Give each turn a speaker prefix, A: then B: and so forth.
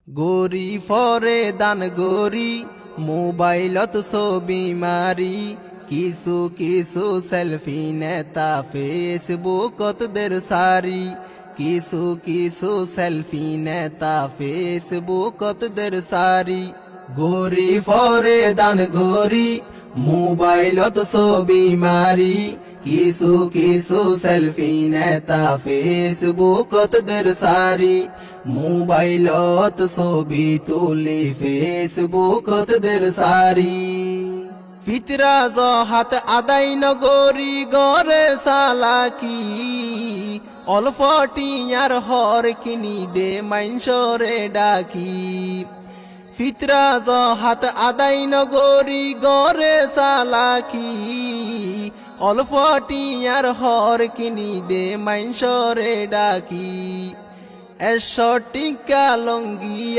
A: গরি ফরে দান গরি মোবাইলত ছবি মারি কিছু কিছু সেলফি নেতা ফেসবুকত দের সারি কিছু কিছু সেলফি নেতা ফেসবুকত দের সারি গরি ফরে দান গরি মোবাইলত ছবি মারি কিছু কিছু সেলফি নেতা ফেসবুকত দের সারি মোবাইলত ছবি তুলি ফেসবুকত দের সারি ফিতরা জহাত আদাই নগরি গরে সালাকি অল্প টিয়ার হর কিনি দে মাইনসরে ডাকি ফিতরা জহাত আদাই নগরি গরে সালাকি অল্প টিয়ার হর কিনি দে মাইনসরে ডাকি 100 টিকা লঙ্গি